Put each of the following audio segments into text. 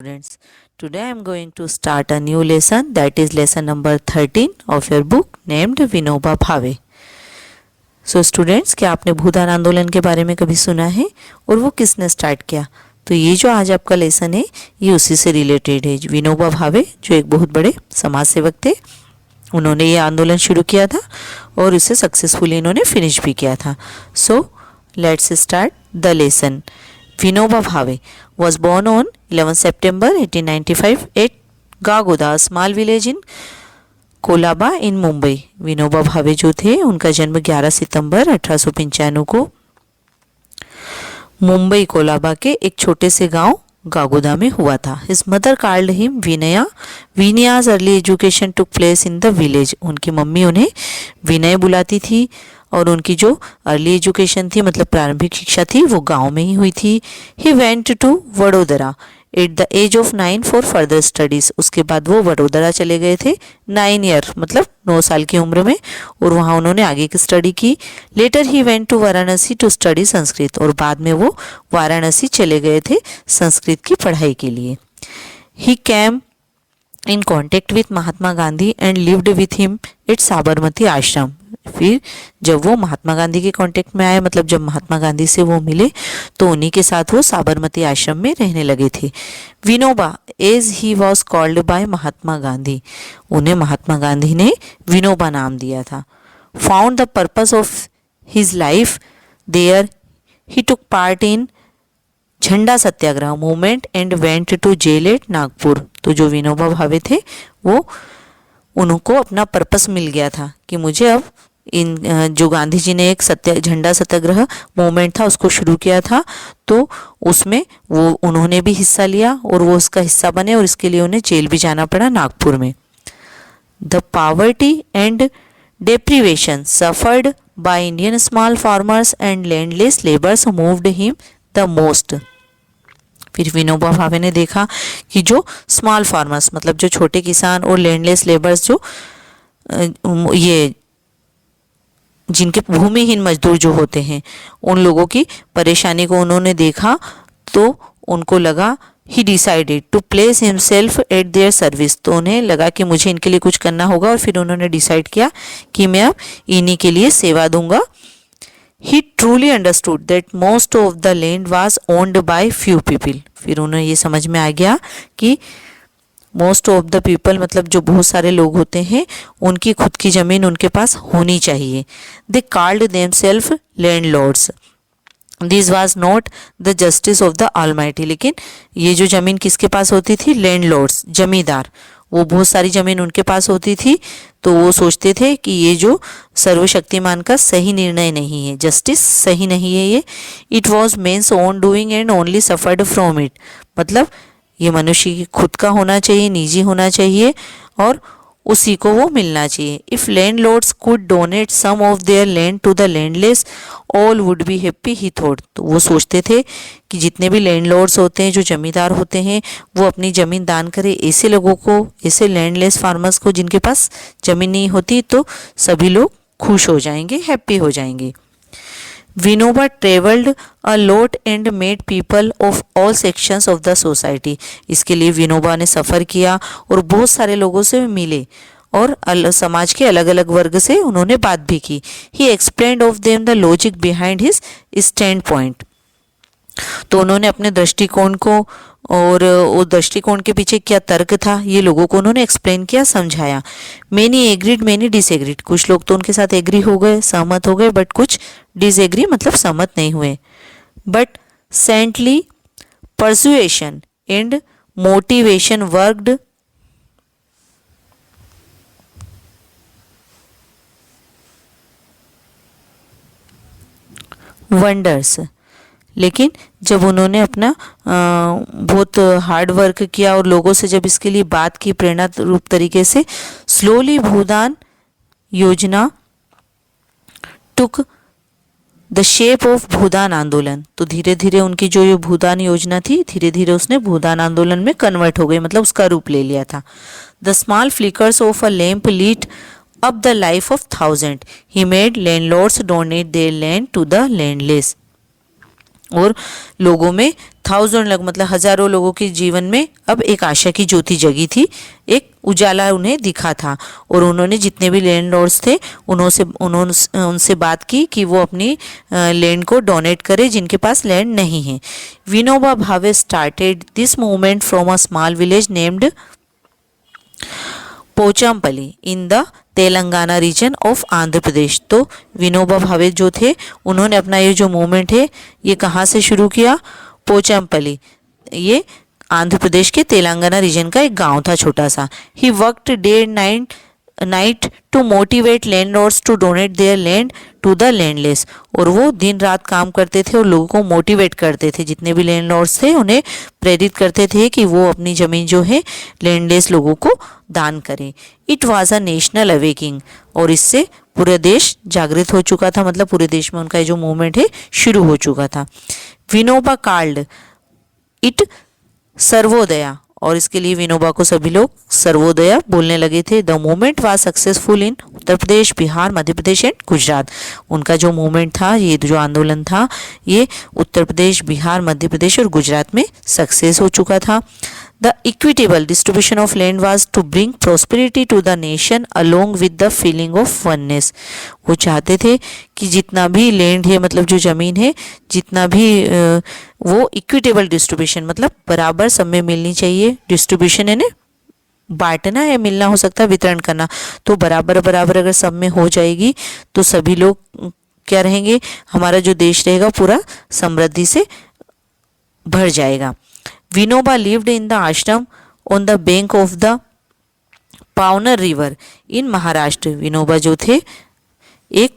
Students, today I am going to start a new lesson, that is lesson number 13 of your book named Vinoba Bhave. So students, क्या आपने भूदान आंदोलन के बारे में कभी सुना है और वो किसने स्टार्ट किया? तो ये जो आज आपका लेसन है ये उसी से रिलेटेड है. विनोबा भावे जो एक बहुत बड़े समाज सेवक थे, उन्होंने ये आंदोलन शुरू किया था और इसे सक्सेसफुली इन्होंने फिनिश भी किया था. So let's start the lesson. Vinoba Bhave was born on 11 September 1895 at Gagoda, small village in Colaba in Mumbai. Vinoba Bhave जो थे उनका जन्म 11 सितंबर 1895 को मुंबई कोलाबा के एक छोटे से गांव गागोदा में हुआ था. His mother called him Vinaya. Vinaya's early education took place in the village. उनकी मम्मी उन्हें विनय बुलाती थी और उनकी जो अर्ली एजुकेशन थी मतलब प्रारंभिक शिक्षा थी वो गांव में ही हुई थी. He went to Vadodara at the age of 9 for further studies. उसके बाद वो वडोदरा चले गए थे 9 ईयर मतलब 9 साल की उम्र में और वहाँ उन्होंने आगे की स्टडी की. Later he went to Varanasi to study Sanskrit. और बाद में वो वाराणसी चले गए थे संस्कृत की पढ़ाई के लिए. ही cam in contact with Mahatma Gandhi and lived with him at Sabarmati आश्रम. फिर जब वो महात्मा गांधी के कांटेक्ट में आए मतलब जब महात्मा गांधी से वो मिले तो उन्हीं के साथ वो साबरमती आश्रम में रहने लगे थे. Vinoba as he was called by Mahatma Gandhi. उन्हें महात्मा गांधी ने विनोबा नाम दिया था. Found the purpose of his life there. He took part in Jhanda Satyagraha movement and went to jail at Nagpur. तो जो विनोबा भावे थे वो उनको अपना पर्पस मिल गया था कि मुझे अब इन जो गांधी जी ने एक झंडा सत्याग्रह मूवमेंट था उसको शुरू किया था तो उसमें वो उन्होंने भी हिस्सा लिया और वो उसका हिस्सा बने और इसके लिए उन्हें जेल भी जाना पड़ा नागपुर में. The poverty and deprivation suffered by Indian small farmers and landless labours moved him the most. फिर विनोबा भावे ने देखा कि जो स्मॉल फार्मर्स मतलब जो छोटे किसान और लैंडलेस लेबर्स जो ये जिनके भूमिहीन मजदूर जो होते हैं उन लोगों की परेशानी को उन्होंने देखा तो उनको लगा he decided to place himself at their service. तो उन्हें लगा कि मुझे इनके लिए कुछ करना होगा और फिर उन्होंने डिसाइड किया कि मैं अब इन्हीं के लिए सेवा दूंगा. He truly understood that most of the land was owned by few people. फिर उन्हें ये समझ में आ गया कि मोस्ट ऑफ द पीपल मतलब जो बहुत सारे लोग होते हैं उनकी खुद की ज़मीन उनके पास होनी चाहिए. They called themselves landlords. This was not the justice of the almighty. लेकिन ये जो ज़मीन किसके पास होती थी? लैंडलॉर्ड्स, जमींदार. वो बहुत सारी ज़मीन उनके पास होती थी तो वो सोचते थे कि ये जो सर्वशक्तिमान का सही निर्णय नहीं है, जस्टिस सही नहीं है ये. It was men's own doing and only suffered from it. मतलब ये मनुष्य की खुद का होना चाहिए, निजी होना चाहिए और उसी को वो मिलना चाहिए. If landlords could donate some of their land to the landless all would be happy he thought. तो वो सोचते थे कि जितने भी लैंड लॉर्ड्स होते हैं जो जमींदार होते हैं वो अपनी ज़मीन दान करें ऐसे लोगों को, ऐसे लैंडलेस फार्मर्स को जिनके पास ज़मीन नहीं होती, तो सभी लोग खुश हो जाएंगे, हैप्पी हो जाएंगे. Vinoba travelled a lot and made people of all sections of the society. इसके लिए विनोबा ने सफ़र किया और बहुत सारे लोगों से मिले और समाज के अलग अलग वर्ग से उन्होंने बात भी की. ही explained of them the logic behind his stand point. तो उन्होंने अपने दृष्टिकोण को और उस दृष्टिकोण के पीछे क्या तर्क था ये लोगों को उन्होंने एक्सप्लेन किया, समझाया. Many agreed many disagreed. कुछ लोग तो उनके साथ एग्री हो गए, सहमत हो गए, बट कुछ डिसएग्री मतलब सहमत नहीं हुए. But saintly persuasion and motivation worked wonders. लेकिन जब उन्होंने अपना बहुत हार्ड वर्क किया और लोगों से जब इसके लिए बात की प्रेरणा रूप तरीके से, स्लोली भूदान योजना टुक द शेप ऑफ भूदान आंदोलन. तो धीरे धीरे उनकी जो ये भूदान योजना थी धीरे धीरे उसने भूदान आंदोलन में कन्वर्ट हो गई, मतलब उसका रूप ले लिया था. The small flickers of a lamp lit up the life of 1000. He made landlords donate their land to the landless. और लोगों में मतलब हजारों लोगों के जीवन में अब एक आशा की ज्योति जगी थी, एक उजाला उन्हें दिखा था। और उन्होंने जितने भी लैंड लॉर्ड्स थे उन्होंने उनसे बात की कि वो अपनी लैंड को डोनेट करे जिनके पास लैंड नहीं है। Vinoba Bhave started this movement from a small village named Pochampally in the Telangana region of Andhra Pradesh. तो विनोबा भावे जो थे उन्होंने अपना ये जो मूवमेंट है ये कहाँ से शुरू किया? पोचमपल्ली, ये आंध्र प्रदेश के तेलंगाना रीजन का एक गांव था छोटा सा। He worked day and night to motivate landlords to donate their land to the landless. और वो दिन रात काम करते थे और लोगों को मोटिवेट करते थे, जितने भी लैंडलॉर्ड्स थे उन्हें प्रेरित करते थे कि वो अपनी ज़मीन जो है लैंडलेस लोगों को दान करें। It was a national awaking, और इससे पूरे देश जागृत हो चुका था, मतलब पूरे देश में उनका जो मूवमेंट है शुरू हो चुका था। विनोबा कॉल्ड इट सर्वोदया, और इसके लिए विनोबा को सभी लोग सर्वोदया बोलने लगे थे। The movement was successful in Uttar Pradesh, Bihar, Madhya Pradesh and Gujarat. उनका जो मूवमेंट था, ये जो आंदोलन था, ये उत्तर प्रदेश, बिहार, मध्य प्रदेश और गुजरात में सक्सेस हो चुका था। The equitable distribution of land was to bring prosperity to the nation along with the feeling of oneness. वो चाहते थे कि जितना भी लैंड है, मतलब जो ज़मीन है, जितना भी वो इक्विटेबल डिस्ट्रीब्यूशन मतलब बराबर सब में मिलनी चाहिए। डिस्ट्रीब्यूशन है ना, बांटना या मिलना हो सकता है वितरण करना, तो बराबर बराबर अगर सब में हो जाएगी तो सभी लोग क्या रहेंगे, हमारा जो देश रहेगा पूरा समृद्धि से भर जाएगा। Vinoba lived in the ashram on the bank of the Pavnar river in Maharashtra. Vinoba जो थे एक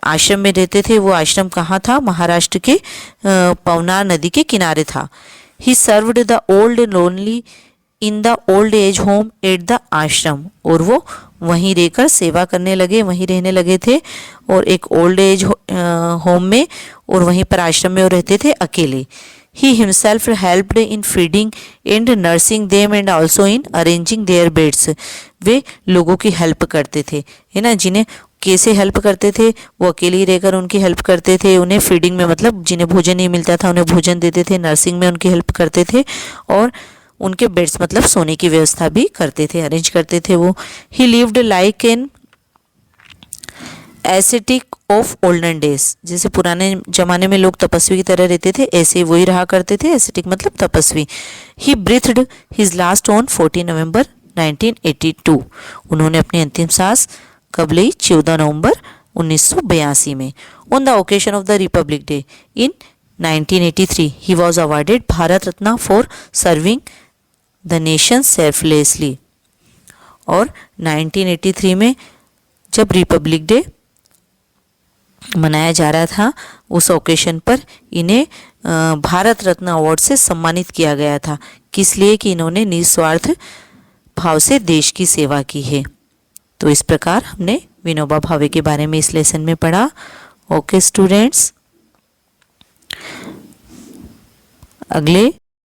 आश्रम में रहते थे। वो आश्रम कहाँ था? महाराष्ट्र के पवनार नदी के किनारे था। ही served the old lonely in the old age home at the आश्रम, और वो वहीं रहकर सेवा करने लगे, वहीं रहने लगे थे, और एक ओल्ड एज होम में और वहीं पर आश्रम में वो रहते थे अकेले। He himself helped in feeding and nursing them and also in arranging their beds. वे लोगों की हेल्प करते थे, है ना। जिन्हें कैसे हेल्प करते थे? वो अकेले ही रहकर उनकी हेल्प करते थे। उन्हें फीडिंग में, मतलब जिन्हें भोजन नहीं मिलता था उन्हें भोजन देते थे। नर्सिंग में उनकी हेल्प करते थे, और उनके बेड्स मतलब सोने की व्यवस्था भी करते थे, अरेंज करते थे वो। He lived like an ascetic of olden days, जैसे पुराने जमाने में लोग तपस्वी की तरह रहते थे, ऐसे वही रहा करते थे। एसेटिक मतलब तपस्वी। ही ब्रीथड हिज लास्ट ऑन 14 नवंबर 1982। उन्होंने अपनी अंतिम सांस कब ली? 14 नवंबर 1982 में। On the occasion of the Republic day in 1983 he was awarded Bharat Ratna for serving the nation selflessly. और 1983 में जब रिपब्लिक डे मनाया जा रहा था, उस ओकेशन पर इन्हें भारत रत्न अवार्ड से सम्मानित किया गया था। किस लिए? कि इन्होंने निस्वार्थ भाव से देश की सेवा की है। तो इस प्रकार हमने विनोबा भावे के बारे में इस लेसन में पढ़ा। ओके स्टूडेंट्स, अगले